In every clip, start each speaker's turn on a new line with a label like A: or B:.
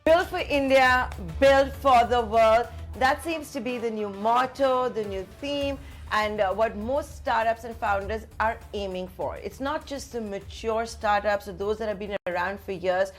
A: Built for India, built for the world. That seems to be the new motto, the new theme, and what most startups and founders are aiming for. It's not just the mature startups or those that have been around for years,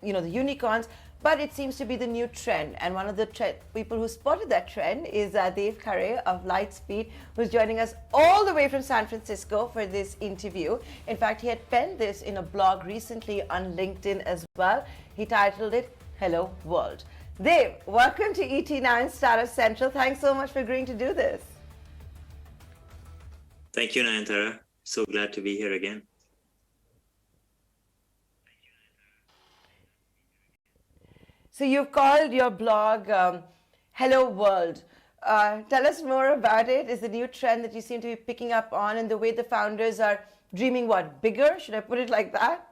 A: the unicorns, but it seems to be the new trend. And one of the people who spotted that trend is Dave Khare of Lightspeed, who's joining us all the way from San Francisco for this interview. In fact, he had penned this in a blog recently on LinkedIn as well. He titled it Hello World. Dave, welcome to ET9 Startup Central. Thanks so much for agreeing to do this.
B: Thank you, Nayantara. So glad to be here again.
A: So you've called your blog Hello World. Tell us more about it. Is the new trend that you seem to be picking up on, and the way the founders are dreaming what? Bigger? Should I put it like that?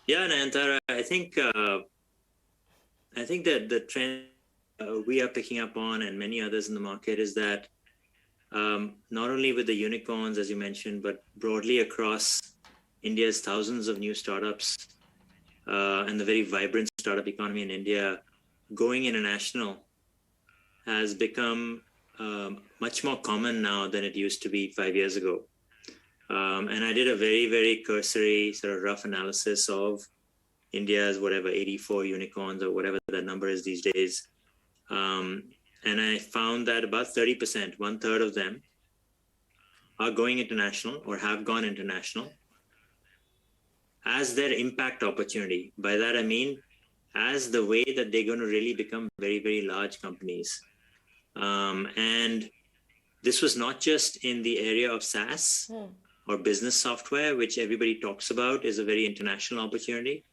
B: Yeah, Nayantara, I think that the trend we are picking up on, and many others in the market, is that not only with the unicorns, as you mentioned, but broadly across India's thousands of new startups and the very vibrant startup economy in India, going international has become much more common now than it used to be 5 years ago. And I did a very, very cursory sort of rough analysis of India's 84 unicorns or whatever that number is these days. And I found that about 30%, 1/3 of them, are going international or have gone international as their impact opportunity. By that, I mean, as the way that they're going to really become very, very large companies. And this was not just in the area of SaaS or business software, which everybody talks about is a very international opportunity,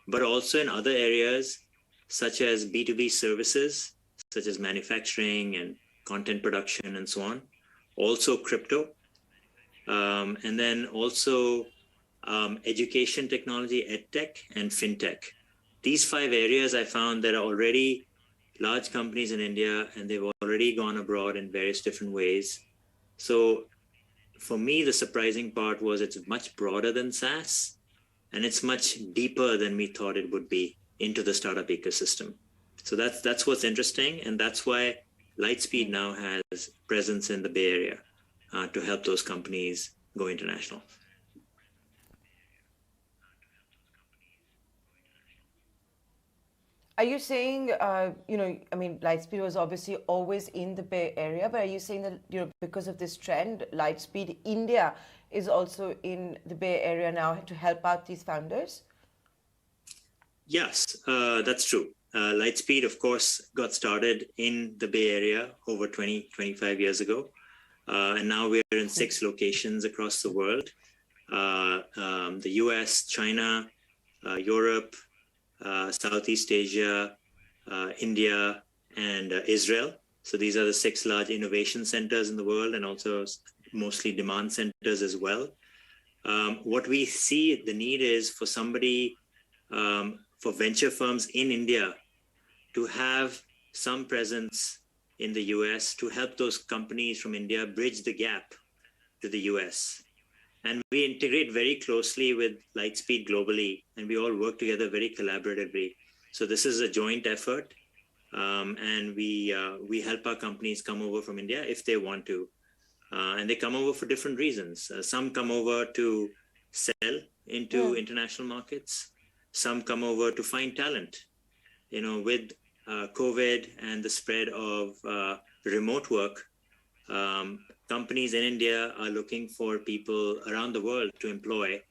B: but also in other areas such as B2B services, such as manufacturing and content production and so on, also crypto, and then also education technology, edtech, and fintech. These 5 areas I found that are already large companies in India, and they've already gone abroad in various different ways. So for me, the surprising part was it's much broader than SaaS, and it's much deeper than we thought it would be into the startup ecosystem. So that's what's interesting, and that's why Lightspeed now has presence in the Bay Area to help those companies go international.
A: Are you saying, Lightspeed was obviously always in the Bay Area, but are you saying that, because of this trend, Lightspeed India is also in the Bay Area now to help out these founders?
B: Yes, that's true. Lightspeed, of course, got started in the Bay Area over 25 years ago. And now we're in 6 locations across the world. The US, China, Europe, Southeast Asia, India, and Israel. So these are the 6 large innovation centers in the world, and also mostly demand centers as well. What we see the need is for somebody, for venture firms in India to have some presence in the US to help those companies from India bridge the gap to the US. And we integrate very closely with Lightspeed globally, and we all work together very collaboratively. So this is a joint effort, and we help our companies come over from India if they want to. And they come over for different reasons. Some come over to sell into international markets. Some come over to find talent. With COVID and the spread of remote work, companies in India are looking for people around the world to employ.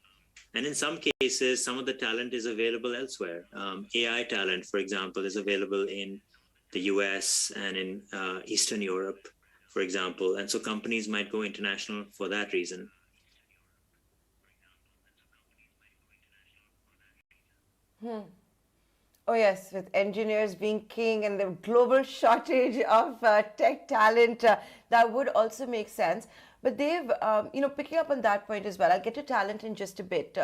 B: And in some cases, some of the talent is available elsewhere. AI talent, for example, is available in the US and in Eastern Europe, for example. And so companies might go international for that reason.
A: Oh yes, with engineers being king and the global shortage of tech talent, that would also make sense. But Dave, picking up on that point as well, I'll get to talent in just a bit.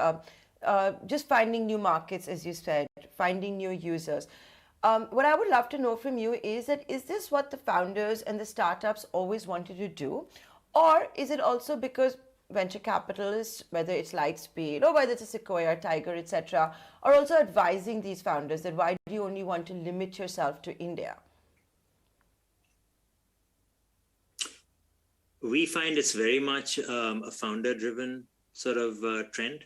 A: Just finding new markets, as you said, finding new users. What I would love to know from you is this what the founders and the startups always wanted to do? Or is it also because venture capitalists, whether it's Lightspeed or whether it's a Sequoia, Tiger, etc., are also advising these founders that why do you only want to limit yourself to India?
B: We find it's very much a founder-driven sort of trend.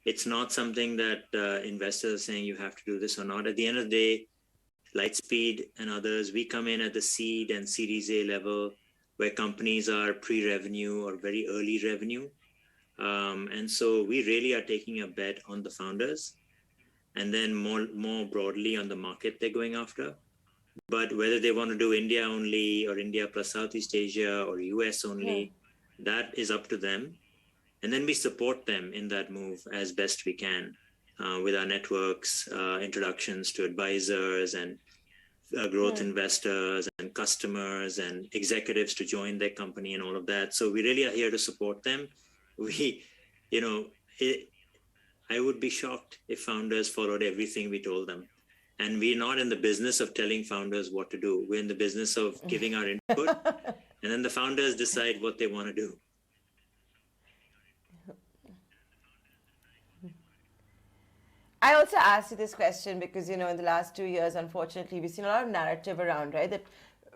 B: It's not something that investors are saying you have to do this or not. At the end of the day, Lightspeed and others, we come in at the seed and Series A level where companies are pre-revenue or very early revenue. And so we really are taking a bet on the founders and then more broadly on the market they're going after. But whether they want to do India only or India plus Southeast Asia or US only, that is up to them. And then we support them in that move as best we can with our networks, introductions to advisors and growth investors and customers and executives to join their company and all of that. So we really are here to support them. I would be shocked if founders followed everything we told them. And we're not in the business of telling founders what to do. We're in the business of giving our input, and then the founders decide what they want to do.
A: I also asked you this question because, in the last 2 years, unfortunately, we've seen a lot of narrative around, right, that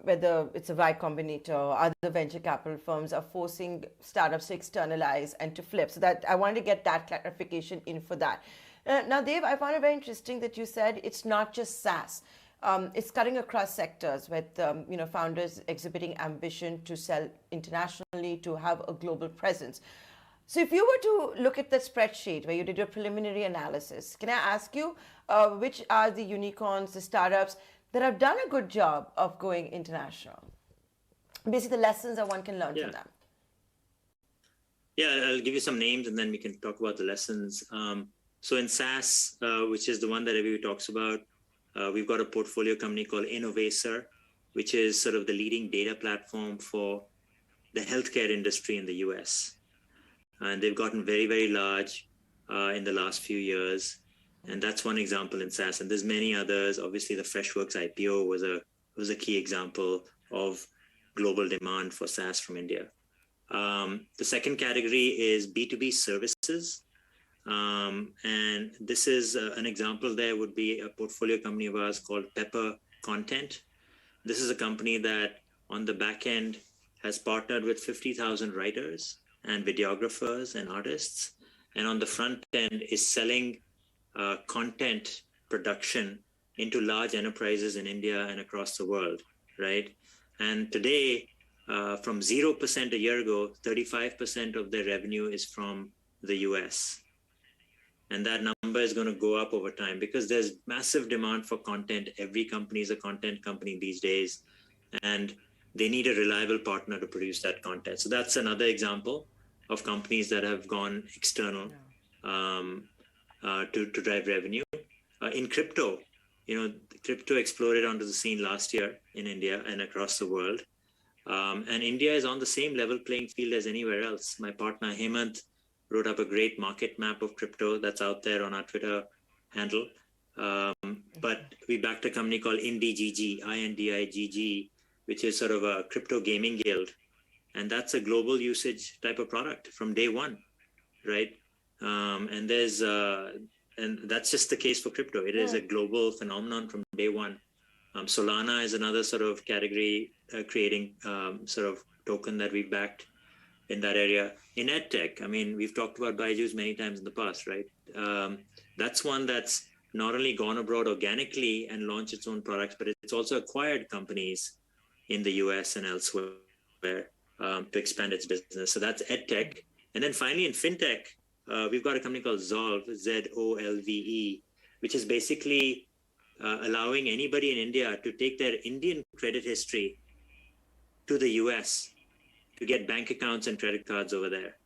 A: whether it's a Y Combinator or other venture capital firms are forcing startups to externalize and to flip. So that I wanted to get that clarification in for that. Now, Dev, I found it very interesting that you said it's not just SaaS. It's cutting across sectors with founders exhibiting ambition to sell internationally, to have a global presence. So if you were to look at the spreadsheet where you did your preliminary analysis, can I ask you which are the unicorns, the startups that have done a good job of going international? Basically, the lessons that one can learn from them.
B: Yeah, I'll give you some names and then we can talk about the lessons. So in SaaS, which is the one that everybody talks about, we've got a portfolio company called Innovacer, which is sort of the leading data platform for the healthcare industry in the US. And they've gotten very, very large in the last few years. And that's one example in SaaS. And there's many others. Obviously, the Freshworks IPO was a key example of global demand for SaaS from India. The second category is B2B services. And this is an example there would be a portfolio company of ours called Pepper Content. This is a company that on the back end has partnered with 50,000 writers and videographers and artists. And on the front end is selling content production into large enterprises in India and across the world, right? And today, from 0% a year ago, 35% of their revenue is from the US. And that number is going to go up over time because there's massive demand for content. Every company is a content company these days, and they need a reliable partner to produce that content. So that's another example of companies that have gone external to drive revenue. In crypto, crypto exploded onto the scene last year in India and across the world. And India is on the same level playing field as anywhere else. My partner Hemant wrote up a great market map of crypto that's out there on our Twitter handle. But we backed a company called IndiGG, INDIGG, which is sort of a crypto gaming guild. And that's a global usage type of product from day one, right? And that's just the case for crypto. It is a global phenomenon from day one. Solana is another sort of category creating sort of token that we backed in that area. In EdTech, I mean, we've talked about Byju's many times in the past, right? That's one that's not only gone abroad organically and launched its own products, but it's also acquired companies in the US and elsewhere to expand its business. So that's EdTech. And then finally in FinTech, we've got a company called Zolve, Zolve, which is basically allowing anybody in India to take their Indian credit history to the US to get bank accounts and credit cards over there.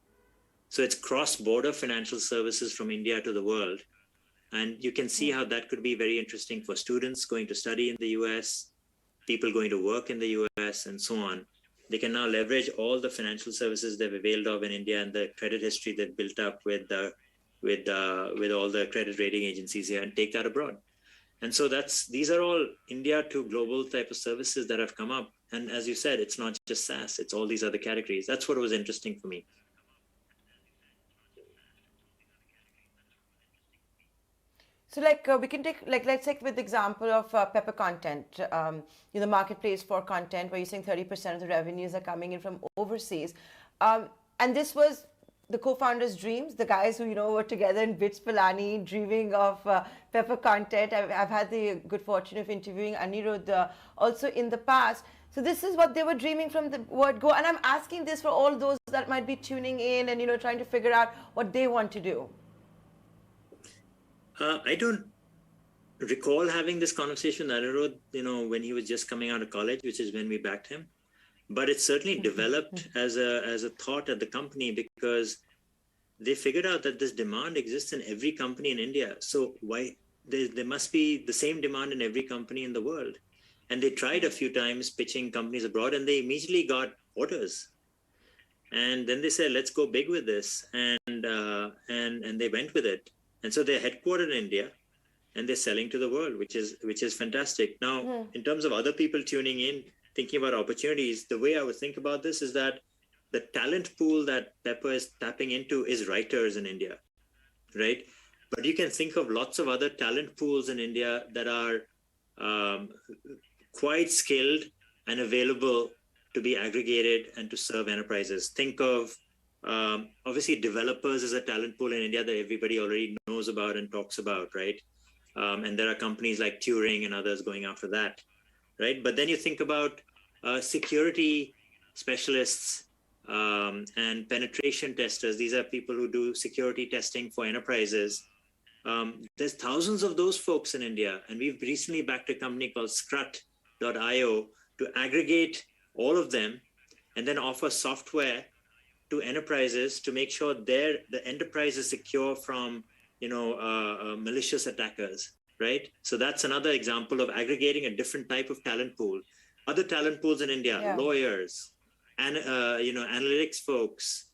B: So it's cross-border financial services from India to the world. And you can see how that could be very interesting for students going to study in the US, people going to work in the US, and so on. They can now leverage all the financial services they've availed of in India and the credit history they've built up with all the credit rating agencies here and take that abroad. And so these are all India to global type of services that have come up. And as you said, it's not just SaaS, it's all these other categories. That's what was interesting for me.
A: So, like we can take, like, let's take with the example of Pepper Content, the marketplace for content, where you're saying 30% of the revenues are coming in from overseas, and this was the co-founders' dreams, the guys who were together in Bits Pilani, dreaming of Pepper Content. I've had the good fortune of interviewing Anirudh also in the past. So this is what they were dreaming from the word go, and I'm asking this for all those that might be tuning in and trying to figure out what they want to do.
B: I don't recall having this conversation with Anirudh, when he was just coming out of college, which is when we backed him. But it certainly developed as a thought at the company, because they figured out that this demand exists in every company in India. So why there must be the same demand in every company in the world. And they tried a few times pitching companies abroad, and they immediately got orders. And then they said, let's go big with this. And they went with it. And so they're headquartered in India, and they're selling to the world, which is fantastic. Now, in terms of other people tuning in, thinking about opportunities, the way I would think about this is that the talent pool that Pepper is tapping into is writers in India, right? But you can think of lots of other talent pools in India that are quite skilled and available to be aggregated and to serve enterprises. Think of obviously developers as a talent pool in India that everybody already knows about and talks about, right? And there are companies like Turing and others going after that, right? But then you think about security specialists and penetration testers. These are people who do security testing for enterprises. There's thousands of those folks in India, and we've recently backed a company called Scrut.io to aggregate all of them and then offer software to enterprises to make sure the enterprise is secure from malicious attackers, right? So that's another example of aggregating a different type of talent pool. Other talent pools in India, lawyers, and analytics folks,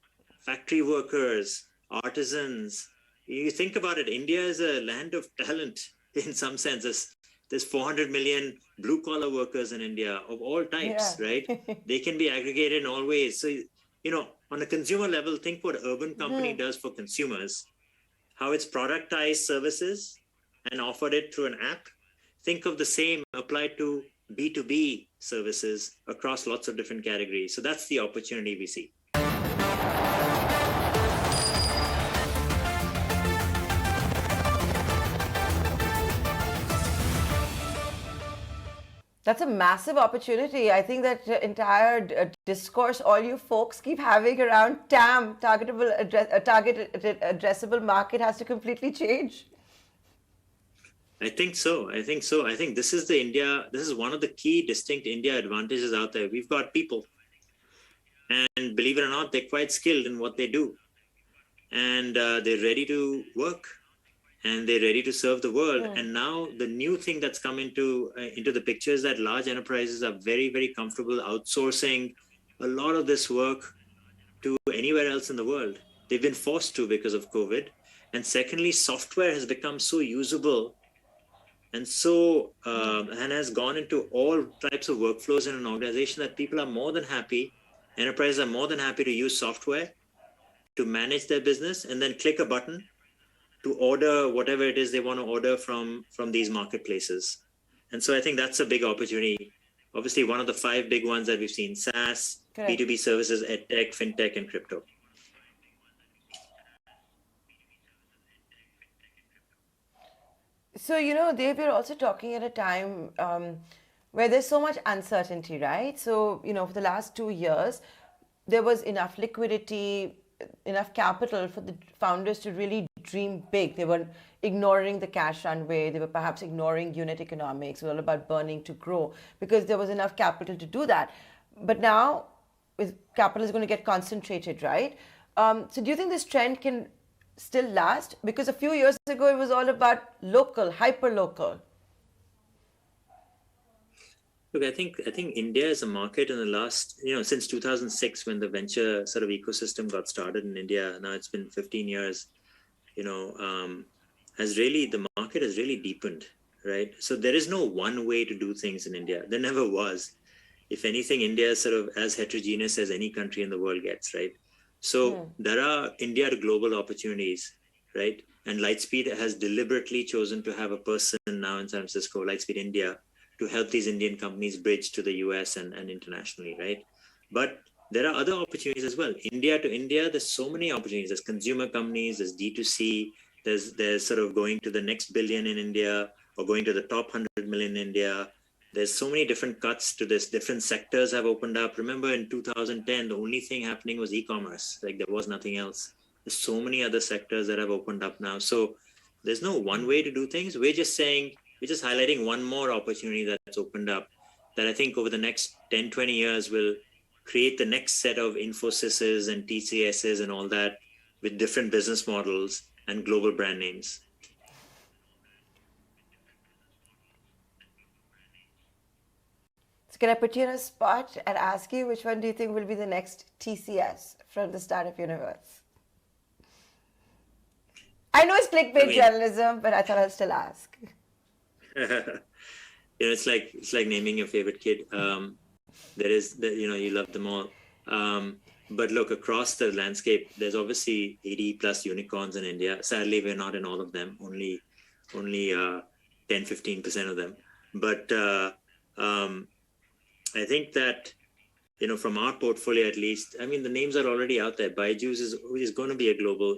B: factory workers, artisans. You think about it, India is a land of talent in some senses. There's 400 million blue collar workers in India of all types, right? They can be aggregated in all ways. So, on a consumer level, think what Urban Company does for consumers, how it's productized services and offered it through an app. Think of the same applied to B2B services across lots of different categories. So that's the opportunity we see.
A: That's a massive opportunity. I think that entire discourse all you folks keep having around TAM, target addressable market, has to completely change.
B: I think so. I think this is one of the key distinct India advantages out there. We've got people, and believe it or not, they're quite skilled in what they do, and they're ready to work, and they're ready to serve the world. And now the new thing that's come into the picture is that large enterprises are very, very comfortable outsourcing a lot of this work to anywhere else in the world. They've been forced to because of COVID. And secondly, software has become so usable and so and has gone into all types of workflows in an organization that people are more than happy, enterprises are more than happy to use software to manage their business and then click a button to order whatever it is they want to order from these marketplaces. And so I think that's a big opportunity. Obviously, one of the 5 big ones that we've seen: SaaS, correct, B2B services, EdTech, FinTech, and crypto.
A: So, Dave, you're also talking at a time where there's so much uncertainty, right? So, for the last 2 years, there was enough liquidity, enough capital for the founders to really dream big. They were ignoring the cash runway. They were perhaps ignoring unit economics. It was all about burning to grow because there was enough capital to do that. But now, capital is going to get concentrated, right? So do you think this trend can still last? Because a few years ago, it was all about local, hyper local.
B: Look, I think India is a market in the last, since 2006, when the venture sort of ecosystem got started in India. Now it's been 15 years. The market has really deepened, right? So there is no one way to do things in India. There never was. If anything, India is sort of as heterogeneous as any country in the world gets, right? So there are India to global opportunities, right? And Lightspeed has deliberately chosen to have a person now in San Francisco, Lightspeed India, to help these Indian companies bridge to the US and internationally, right? But there are other opportunities as well. India to India, there's so many opportunities. There's consumer companies, there's D2C, there's sort of going to the next billion in India or going to the top 100 million in India. There's so many different cuts to this. Different sectors have opened up. Remember in 2010, the only thing happening was e-commerce. Like there was nothing else. There's so many other sectors that have opened up now. So there's no one way to do things. We're just highlighting one more opportunity that's opened up that I think over the next 10, 20 years will create the next set of Infosys's and TCS's and all that with different business models and global brand names.
A: So can I put you in a spot and ask you which one do you think will be the next TCS from the startup universe? I know it's clickbait journalism, but I thought I'd still ask.
B: It's like naming your favorite kid. You love them all. But look, across the landscape, there's obviously 80 plus unicorns in India. Sadly, we're not in all of them, only 10-15% of them. But I think that, from our portfolio at least, I mean, the names are already out there. Byju's is going to be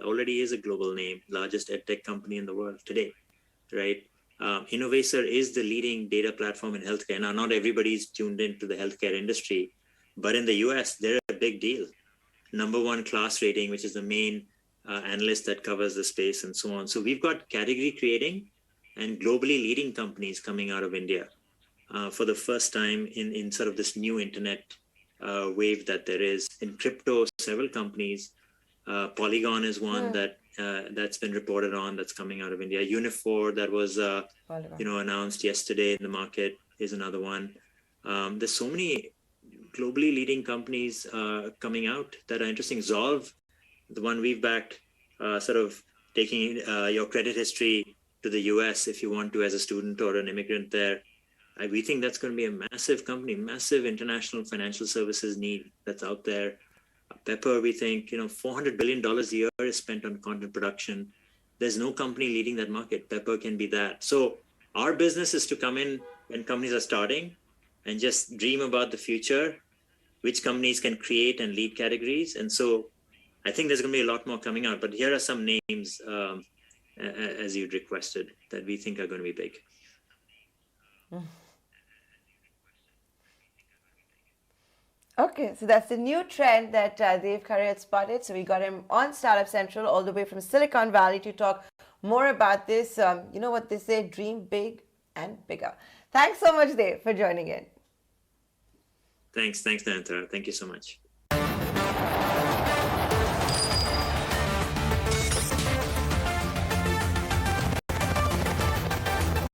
B: already is a global name, largest edtech company in the world today, right? Innovator is the leading data platform in healthcare. Now, not everybody's tuned into the healthcare industry, but in the US, they're a big deal. Number one class rating, which is the main analyst that covers the space and so on. So we've got category creating and globally leading companies coming out of India for the first time in sort of this new internet wave that there is. In crypto, several companies, Polygon is one that's been reported on that's coming out of India. Unifor that was announced yesterday in the market is another one. There's so many globally leading companies coming out that are interesting. Zolve, the one we've backed, sort of taking your credit history to the US if you want to as a student or an immigrant there. We think that's going to be a massive company, massive international financial services need that's out there. Pepper, we think, $400 billion a year is spent on content production. There's no company leading that market. Pepper can be that. So our business is to come in when companies are starting and just dream about the future, which companies can create and lead categories. And so I think there's going to be a lot more coming out. But here are some names, as you'd requested, that we think are going to be big.
A: Okay, so that's the new trend that Dave Curry had spotted. So we got him on Startup Central all the way from Silicon Valley to talk more about this. You know what they say, dream big and bigger. Thanks so much, Dave, for joining in.
B: Thanks, Nayantara. Thank you so much.